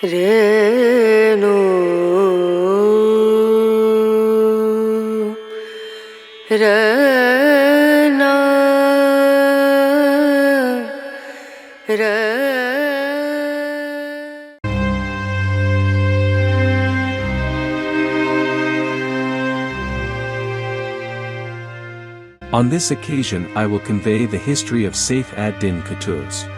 Renu Rana Rana. On this occasion I will convey the history of Saif-ad-Din Qutuz.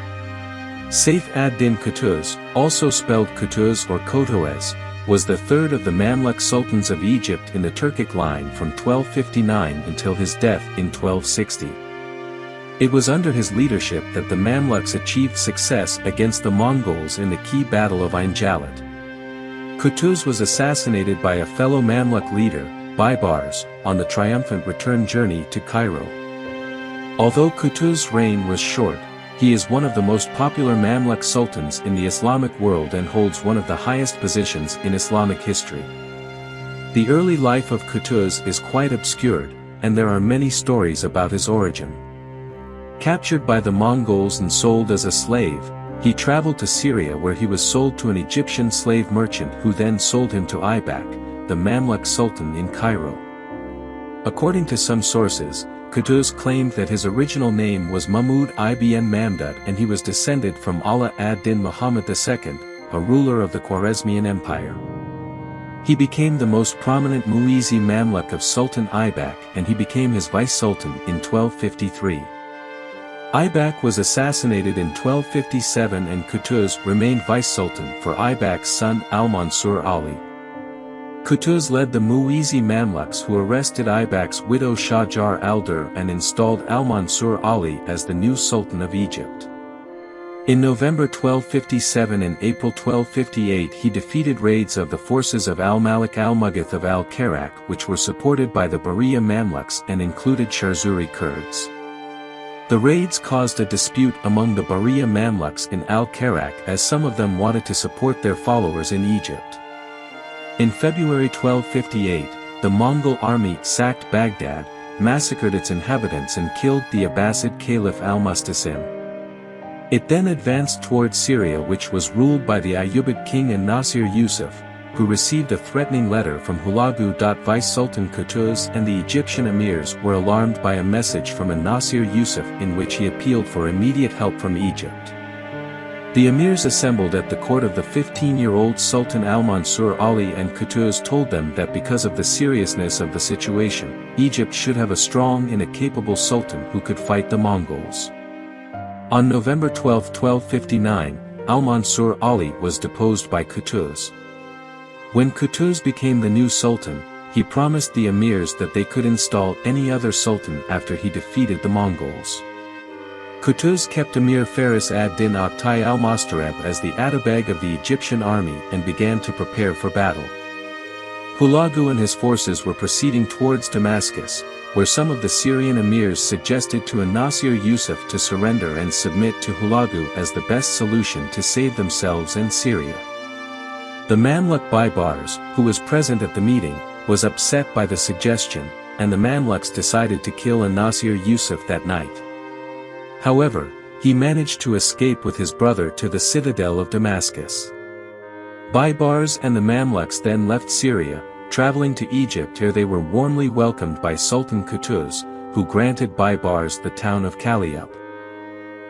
Saif-ad-Din Qutuz, also spelled Qutuz or Qutuz, was the third of the Mamluk sultans of Egypt in the Turkic line from 1259 until his death in 1260. It was under his leadership that the Mamluks achieved success against the Mongols in the key battle of Ain Jalut. Qutuz was assassinated by a fellow Mamluk leader, Baybars, on the triumphant return journey to Cairo. Although Qutuz's reign was short, he is one of the most popular Mamluk sultans in the Islamic world and holds one of the highest positions in Islamic history. The early life of Qutuz is quite obscured, and there are many stories about his origin. Captured by the Mongols and sold as a slave, he traveled to Syria where he was sold to an Egyptian slave merchant who then sold him to Aybak, the Mamluk Sultan in Cairo. According to some sources, Qutuz claimed that his original name was Mahmud ibn Mamdud and he was descended from Ala ad-Din Muhammad II, a ruler of the Khwarezmian Empire. He became the most prominent Muizi Mamluk of Sultan Aybak and he became his vice-sultan in 1253. Aybak was assassinated in 1257 and Qutuz remained vice-sultan for Aybak's son Al-Mansur Ali. Qutuz led the Muizi Mamluks who arrested Aybak's widow Shajar al-Dur and installed Al-Mansur Ali as the new Sultan of Egypt. In November 1257 and April 1258 he defeated raids of the forces of al-Malik al-Mughith of al-Karak which were supported by the Bariya Mamluks and included Sharzuri Kurds. The raids caused a dispute among the Bariya Mamluks in al-Karak as some of them wanted to support their followers in Egypt. In February 1258, the Mongol army sacked Baghdad, massacred its inhabitants and killed the Abbasid Caliph al-Mustasim. It then advanced towards Syria which was ruled by the Ayyubid king an-Nasir Yusuf, who received a threatening letter from Hulagu. Vice-Sultan Qutuz and the Egyptian emirs were alarmed by a message from an-Nasir Yusuf in which he appealed for immediate help from Egypt. The emirs assembled at the court of the 15-year-old Sultan al-Mansur Ali and Qutuz told them that because of the seriousness of the situation, Egypt should have a strong and a capable sultan who could fight the Mongols. On November 12, 1259, al-Mansur Ali was deposed by Qutuz. When Qutuz became the new sultan, he promised the emirs that they could install any other sultan after he defeated the Mongols. Qutuz kept Emir Faris ad-Din Oktay al-Mastareb as the Atabeg of the Egyptian army and began to prepare for battle. Hulagu and his forces were proceeding towards Damascus, where some of the Syrian emirs suggested to an-Nasir Yusuf to surrender and submit to Hulagu as the best solution to save themselves and Syria. The Mamluk Baybars, who was present at the meeting, was upset by the suggestion, and the Mamluks decided to kill an-Nasir Yusuf that night. However, he managed to escape with his brother to the citadel of Damascus. Baybars and the Mamluks then left Syria, traveling to Egypt where they were warmly welcomed by Sultan Qutuz, who granted Baybars the town of Kaliup.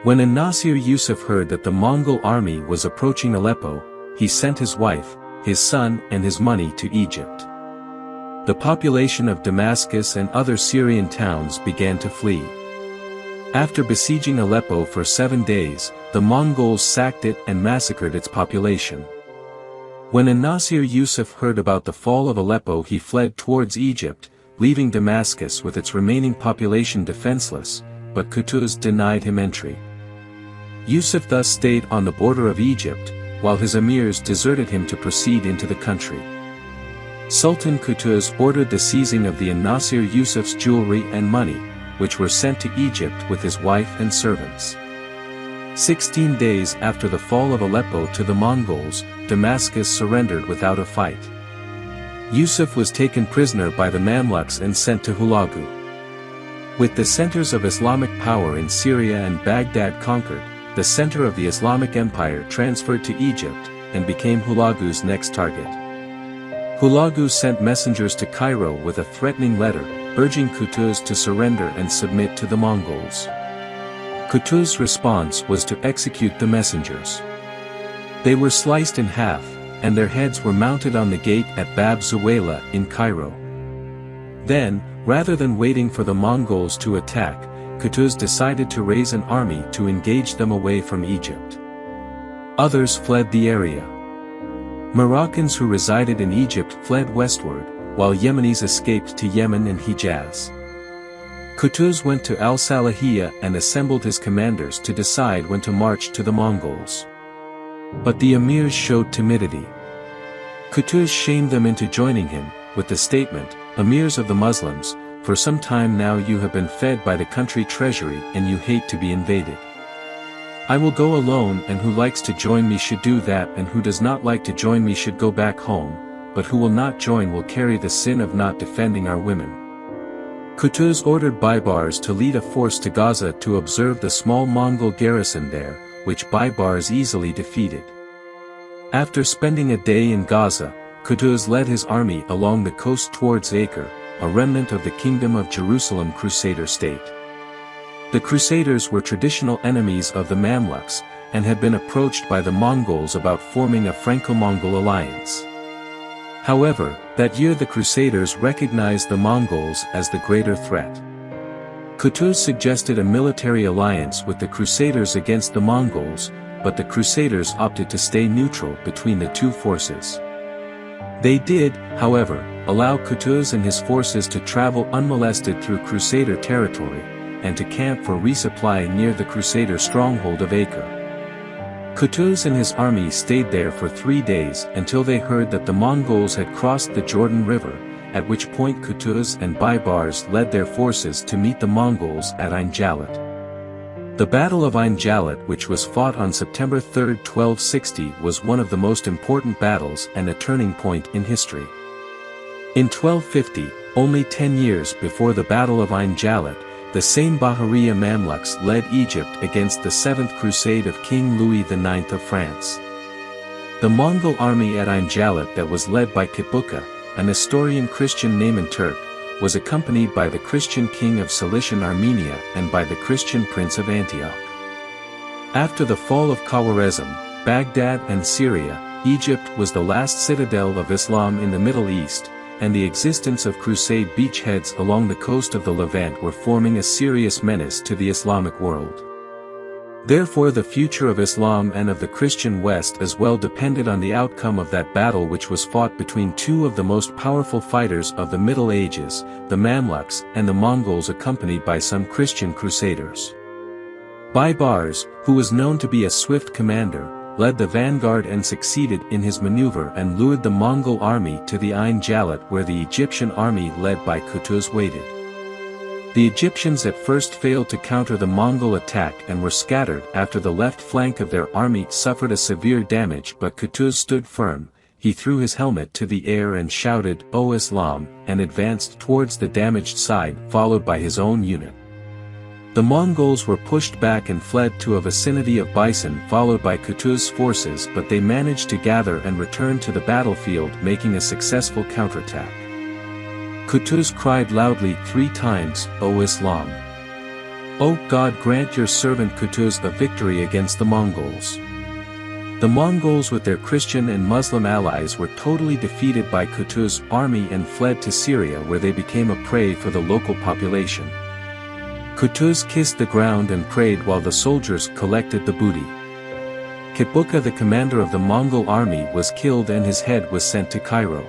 When an-Nasir Yusuf heard that the Mongol army was approaching Aleppo, he sent his wife, his son and his money to Egypt. The population of Damascus and other Syrian towns began to flee. After besieging Aleppo for 7 days, the Mongols sacked it and massacred its population. When an-Nasir Yusuf heard about the fall of Aleppo he fled towards Egypt, leaving Damascus with its remaining population defenseless, but Qutuz denied him entry. Yusuf thus stayed on the border of Egypt, while his emirs deserted him to proceed into the country. Sultan Qutuz ordered the seizing of the an-Nasir Yusuf's jewelry and money, which were sent to Egypt with his wife and servants. 16 days after the fall of Aleppo to the Mongols, Damascus surrendered without a fight. Yusuf was taken prisoner by the Mamluks and sent to Hulagu. With the centers of Islamic power in Syria and Baghdad conquered, the center of the Islamic Empire transferred to Egypt, and became Hulagu's next target. Hulagu sent messengers to Cairo with a threatening letter, urging Qutuz to surrender and submit to the Mongols. Qutuz's response was to execute the messengers. They were sliced in half, and their heads were mounted on the gate at Bab Zuwayla in Cairo. Then, rather than waiting for the Mongols to attack, Qutuz decided to raise an army to engage them away from Egypt. Others fled the area. Moroccans who resided in Egypt fled westward, while Yemenis escaped to Yemen and Hijaz. Qutuz went to Al-Salahiyah and assembled his commanders to decide when to march to the Mongols. But the emirs showed timidity. Qutuz shamed them into joining him, with the statement, "Emirs of the Muslims, for some time now you have been fed by the country treasury and you hate to be invaded. I will go alone, and who likes to join me should do that, and who does not like to join me should go back home, but who will not join will carry the sin of not defending our women." Qutuz ordered Baibars to lead a force to Gaza to observe the small Mongol garrison there, which Baibars easily defeated. After spending a day in Gaza, Qutuz led his army along the coast towards Acre, a remnant of the Kingdom of Jerusalem Crusader state. The Crusaders were traditional enemies of the Mamluks, and had been approached by the Mongols about forming a Franco-Mongol alliance. However, that year the Crusaders recognized the Mongols as the greater threat. Qutuz suggested a military alliance with the Crusaders against the Mongols, but the Crusaders opted to stay neutral between the two forces. They did, however, allow Qutuz and his forces to travel unmolested through Crusader territory, and to camp for resupply near the Crusader stronghold of Acre. Qutuz and his army stayed there for 3 days until they heard that the Mongols had crossed the Jordan River, at which point Qutuz and Baibars led their forces to meet the Mongols at Ain Jalut. The Battle of Ain Jalut, which was fought on September 3, 1260, was one of the most important battles and a turning point in history. In 1250, only 10 years before the Battle of Ain Jalut, the same Bahariya Mamluks led Egypt against the Seventh Crusade of King Louis IX of France. The Mongol army at Ain Jalut that was led by Kitbuka, an Nestorian Christian Nayman Turk, was accompanied by the Christian king of Cilician Armenia and by the Christian prince of Antioch. After the fall of Khawarizm, Baghdad and Syria, Egypt was the last citadel of Islam in the Middle East, and the existence of crusade beachheads along the coast of the Levant were forming a serious menace to the Islamic world. Therefore the future of Islam and of the Christian West as well depended on the outcome of that battle, which was fought between two of the most powerful fighters of the Middle Ages, the Mamluks and the Mongols, accompanied by some Christian crusaders. Baibars, who was known to be a swift commander, led the vanguard and succeeded in his maneuver and lured the Mongol army to the Ain Jalut, where the Egyptian army led by Qutuz waited. The Egyptians at first failed to counter the Mongol attack and were scattered after the left flank of their army suffered a severe damage, but Qutuz stood firm. He threw his helmet to the air and shouted, "O Islam," and advanced towards the damaged side, followed by his own unit. The Mongols were pushed back and fled to a vicinity of Bison, followed by Qutuz's forces, but they managed to gather and return to the battlefield, making a successful counterattack. Qutuz cried loudly 3 times, "O Islam! O God, grant your servant Qutuz a victory against the Mongols." The Mongols with their Christian and Muslim allies were totally defeated by Qutuz's army and fled to Syria, where they became a prey for the local population. Qutuz kissed the ground and prayed while the soldiers collected the booty. Kitbuka, the commander of the Mongol army, was killed and his head was sent to Cairo.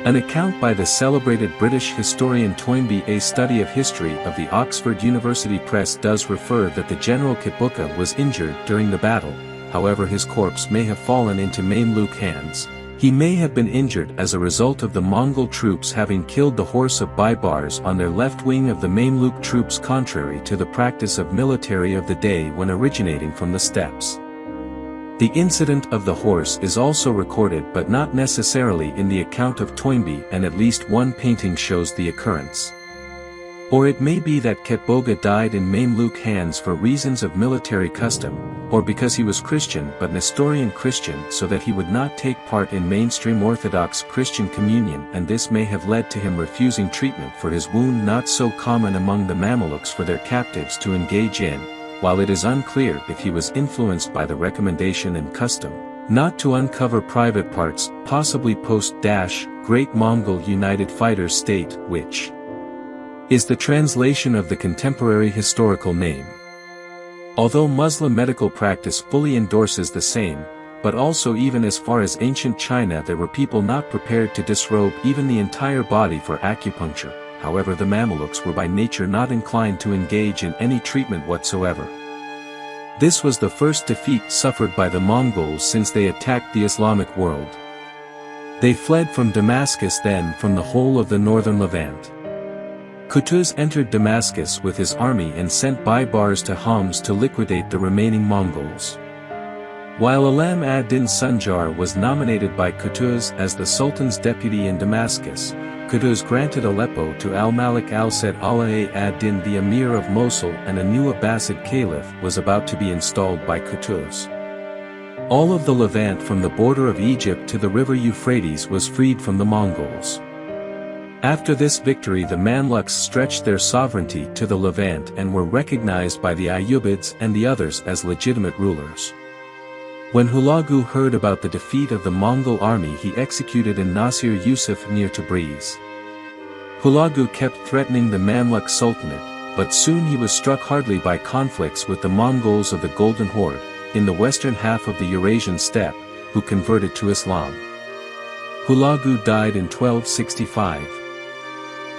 An account by the celebrated British historian Toynbee, A Study of History of the Oxford University Press, does refer that the General Kitbuka was injured during the battle, however his corpse may have fallen into Mamluk hands. He may have been injured as a result of the Mongol troops having killed the horse of Baibars on their left wing of the Mamluk troops, contrary to the practice of military of the day when originating from the steppes. The incident of the horse is also recorded but not necessarily in the account of Toynbee, and at least one painting shows the occurrence. Or it may be that Ketboga died in Mamluk hands for reasons of military custom, or because he was Christian but Nestorian Christian so that he would not take part in mainstream Orthodox Christian communion, and this may have led to him refusing treatment for his wound, not so common among the Mamluks for their captives to engage in, while it is unclear if he was influenced by the recommendation and custom not to uncover private parts, possibly post-Great Mongol United Fighters State, which is the translation of the contemporary historical name. Although Muslim medical practice fully endorses the same, but also even as far as ancient China there were people not prepared to disrobe even the entire body for acupuncture. However, the Mamluks were by nature not inclined to engage in any treatment whatsoever. This was the first defeat suffered by the Mongols since they attacked the Islamic world. They fled from Damascus, then from the whole of the northern Levant. Qutuz entered Damascus with his army and sent Baibars to Homs to liquidate the remaining Mongols. While Alam ad-Din Sanjar was nominated by Qutuz as the Sultan's deputy in Damascus, Qutuz granted Aleppo to al-Malik al-Said Allah ad-Din the Emir of Mosul, and a new Abbasid Caliph was about to be installed by Qutuz. All of the Levant from the border of Egypt to the river Euphrates was freed from the Mongols. After this victory the Mamluks stretched their sovereignty to the Levant and were recognized by the Ayyubids and the others as legitimate rulers. When Hulagu heard about the defeat of the Mongol army, he executed Nasir Yusuf near Tabriz. Hulagu kept threatening the Mamluk Sultanate, but soon he was struck hardly by conflicts with the Mongols of the Golden Horde, in the western half of the Eurasian steppe, who converted to Islam. Hulagu died in 1265.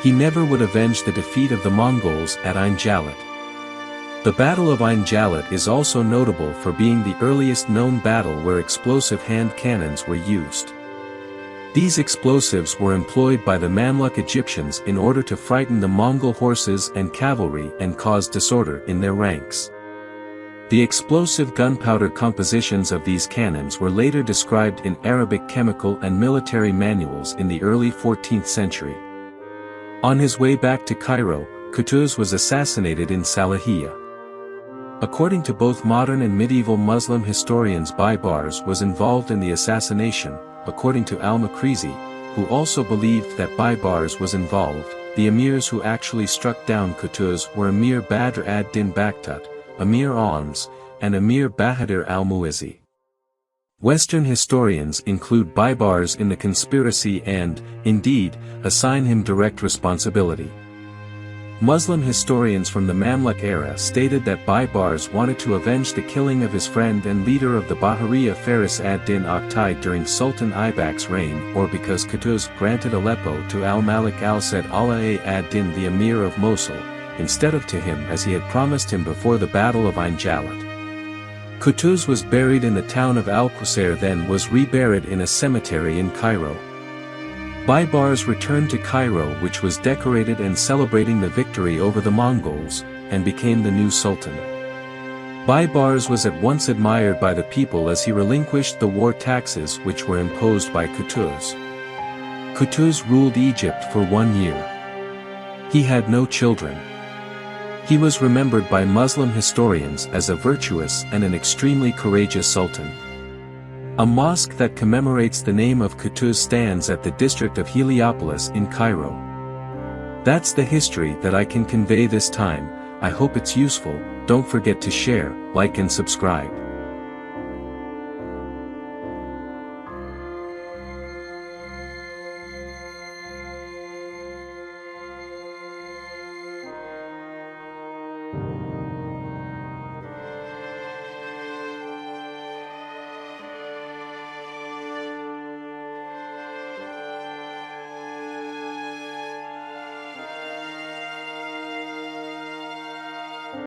He never would avenge the defeat of the Mongols at Ain Jalut. The Battle of Ain Jalut is also notable for being the earliest known battle where explosive hand cannons were used. These explosives were employed by the Mamluk Egyptians in order to frighten the Mongol horses and cavalry and cause disorder in their ranks. The explosive gunpowder compositions of these cannons were later described in Arabic chemical and military manuals in the early 14th century. On his way back to Cairo, Qutuz was assassinated in Salahiyah. According to both modern and medieval Muslim historians, Baibars was involved in the assassination. According to al-Makrizi, who also believed that Baibars was involved, the emirs who actually struck down Qutuz were Emir Badr ad-Din Bakhtut, Emir Oms, and Emir Bahadur al-Muizzi. Western historians include Baibars in the conspiracy and, indeed, assign him direct responsibility. Muslim historians from the Mamluk era stated that Baibars wanted to avenge the killing of his friend and leader of the Bahariya Faris ad-Din Oktay during Sultan Aybak's reign, or because Qutuz granted Aleppo to al-Malik al-Said Allah ad-Din the Emir of Mosul, instead of to him as he had promised him before the Battle of Ain Jalut. Qutuz was buried in the town of Al-Qusair, then was reburied in a cemetery in Cairo. Baibars returned to Cairo, which was decorated and celebrating the victory over the Mongols, and became the new sultan. Baibars was at once admired by the people as he relinquished the war taxes which were imposed by Qutuz. Qutuz ruled Egypt for 1 year. He had no children. He was remembered by Muslim historians as a virtuous and an extremely courageous sultan. A mosque that commemorates the name of Qutuz stands at the district of Heliopolis in Cairo. That's the history that I can convey this time. I hope it's useful. Don't forget to share, like and subscribe.